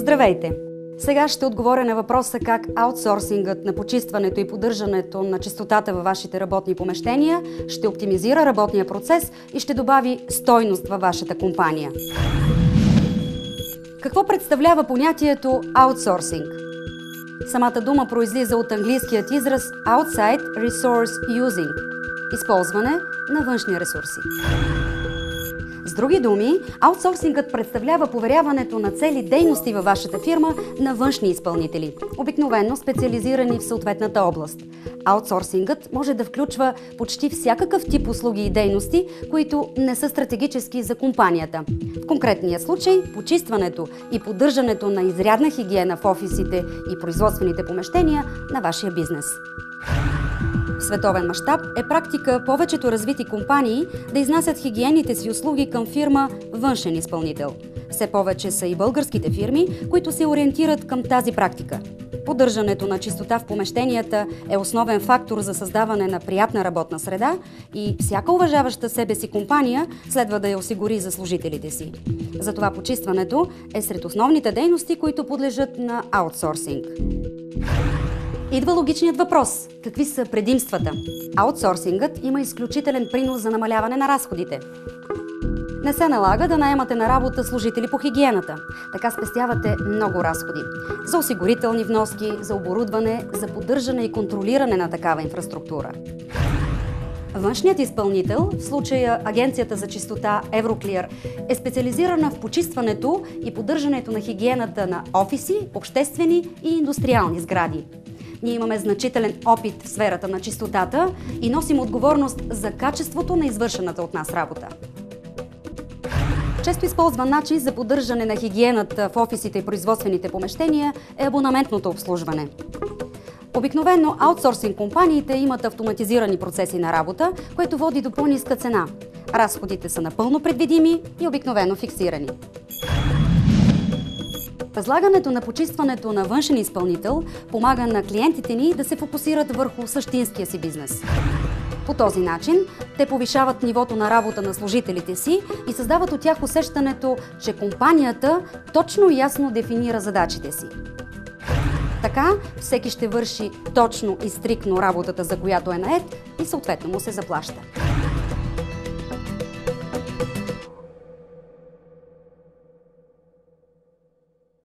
Здравейте! Сега ще отговоря на въпроса как аутсорсингът на почистването и поддържането на чистотата във вашите работни помещения ще оптимизира работния процес и ще добави стойност във вашата компания. Какво представлява понятието аутсорсинг? Самата дума произлиза от английският израз Outside Resource Using – използване на външни ресурси. С други думи, аутсорсингът представлява поверяването на цели дейности във вашата фирма на външни изпълнители, обикновено специализирани в съответната област. Аутсорсингът може да включва почти всякакъв тип услуги и дейности, които не са стратегически за компанията. В конкретния случай, почистването и поддържането на изрядна хигиена в офисите и производствените помещения на вашия бизнес. В световен мащаб е практика повечето развити компании да изнасят хигиенните си услуги към фирма външен изпълнител. Все повече са и българските фирми, които се ориентират към тази практика. Поддържането на чистота в помещенията е основен фактор за създаване на приятна работна среда и всяка уважаваща себе си компания следва да я осигури за служителите си. Затова почистването е сред основните дейности, които подлежат на аутсорсинг. Идва логичният въпрос. Какви са предимствата? Аутсорсингът има изключителен принос за намаляване на разходите. Не се налага да наемате на работа служители по хигиената. Така спестявате много разходи. За осигурителни вноски, за оборудване, за поддържане и контролиране на такава инфраструктура. Външният изпълнител, в случая Агенцията за чистота Евроклир, е специализирана в почистването и поддържането на хигиената на офиси, обществени и индустриални сгради. Ние имаме значителен опит в сферата на чистотата и носим отговорност за качеството на извършената от нас работа. Често използван начин за поддържане на хигиената в офисите и производствените помещения е абонаментното обслужване. Обикновено аутсорсинг компаниите имат автоматизирани процеси на работа, което води до по-ниска цена. Разходите са напълно предвидими и обикновено фиксирани. Възлагането на почистването на външен изпълнител помага на клиентите ни да се фокусират върху същинския си бизнес. По този начин те повишават нивото на работа на служителите си и създават от тях усещането, че компанията точно и ясно дефинира задачите си. Така всеки ще върши точно и стриктно работата, за която е нает, и съответно му се заплаща.